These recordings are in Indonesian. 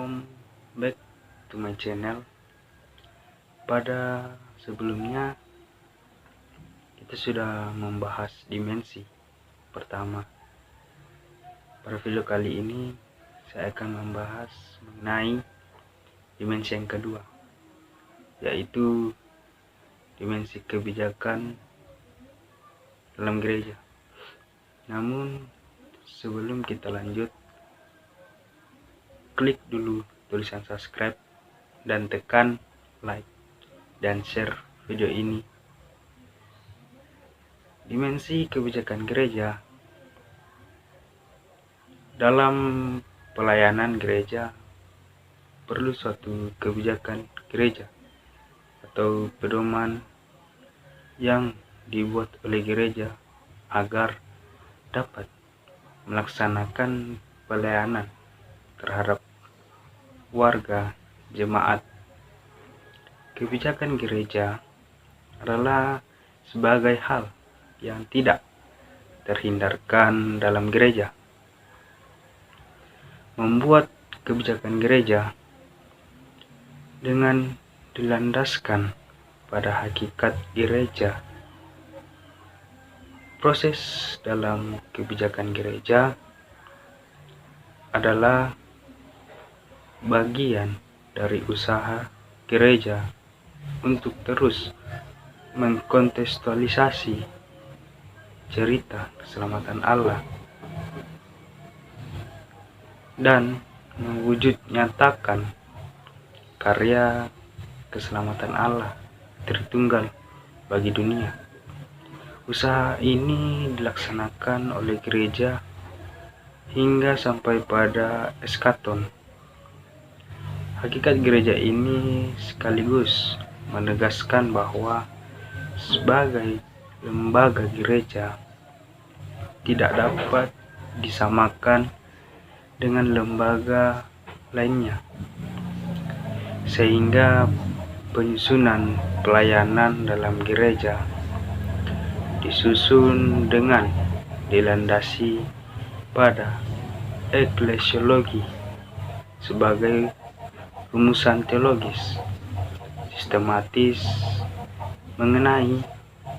Welcome back to my channel. Pada sebelumnya kita sudah membahas dimensi pertama. Pada video kali ini saya akan membahas mengenai dimensi yang kedua, yaitu dimensi kebijakan dalam gereja. Namun sebelum kita lanjut, klik dulu tulisan subscribe dan tekan like dan share video ini. Dimensi kebijakan gereja dalam pelayanan gereja perlu suatu kebijakan gereja atau pedoman yang dibuat oleh gereja agar dapat melaksanakan pelayanan terhadap warga jemaat. Kebijakan gereja adalah sebagai hal yang tidak terhindarkan dalam gereja. Membuat kebijakan gereja dengan dilandaskan pada hakikat gereja. Proses dalam kebijakan gereja adalah bagian dari usaha gereja untuk terus mengkontekstualisasi cerita keselamatan Allah dan mewujud nyatakan karya keselamatan Allah Tritunggal bagi dunia. Usaha ini dilaksanakan oleh gereja hingga sampai pada eskaton. Hakikat gereja ini sekaligus menegaskan bahwa sebagai lembaga gereja tidak dapat disamakan dengan lembaga lainnya, sehingga penyusunan pelayanan dalam gereja disusun dengan dilandasi pada eklesiologi sebagai rumusan teologis sistematis mengenai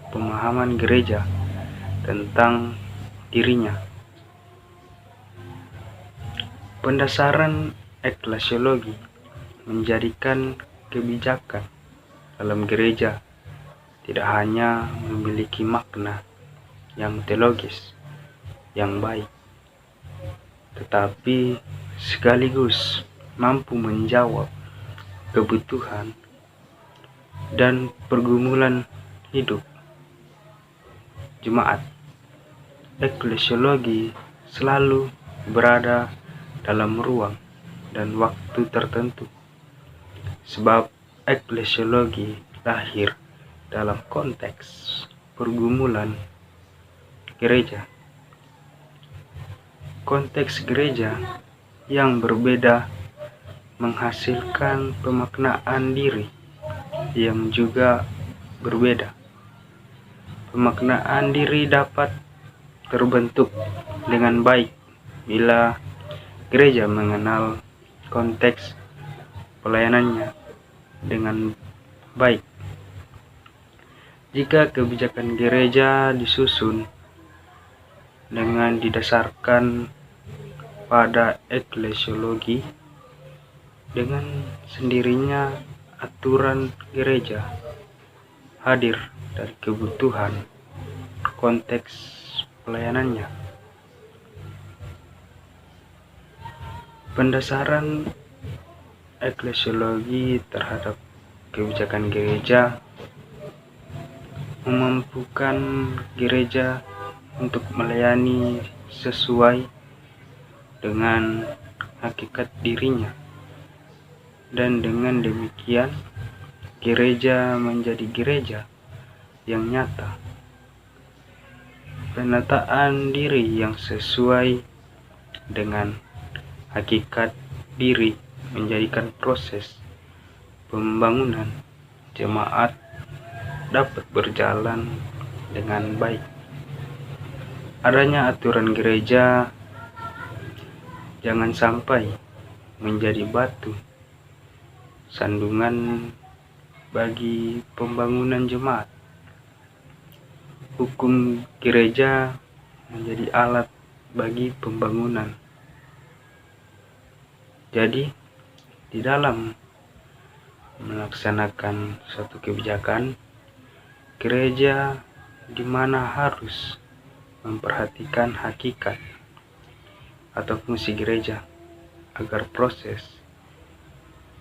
pemahaman gereja tentang dirinya. Pendasaran eklesiologi menjadikan kebijakan dalam gereja tidak hanya memiliki makna yang teologis yang baik, tetapi sekaligus mampu menjawab kebutuhan dan pergumulan hidup jemaat. Eklesiologi selalu berada dalam ruang dan waktu tertentu, sebab eklesiologi lahir dalam konteks pergumulan gereja. Konteks gereja yang berbeda menghasilkan pemaknaan diri yang juga berbeda. Pemaknaan diri dapat terbentuk dengan baik bila gereja mengenal konteks pelayanannya dengan baik. Jika kebijakan gereja disusun dengan didasarkan pada eklesiologi, dengan sendirinya aturan gereja hadir dari kebutuhan konteks pelayanannya. Pendasaran eklesiologi terhadap kebijakan gereja memampukan gereja untuk melayani sesuai dengan hakikat dirinya, dan dengan demikian gereja menjadi gereja yang nyata. Penataan diri yang sesuai dengan hakikat diri menjadikan proses pembangunan jemaat dapat berjalan dengan baik. Adanya aturan gereja jangan sampai menjadi batu sandungan bagi pembangunan jemaat. Hukum gereja menjadi alat bagi pembangunan. Jadi, di dalam melaksanakan suatu kebijakan, gereja di mana harus memperhatikan hakikat atau fungsi gereja agar proses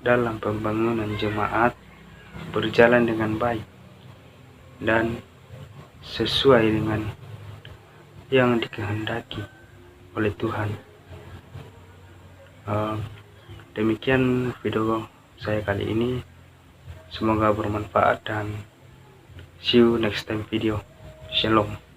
dalam pembangunan jemaat berjalan dengan baik dan sesuai dengan yang dikehendaki oleh Tuhan. Demikian video saya kali ini, semoga bermanfaat dan see you next time video. Shalom.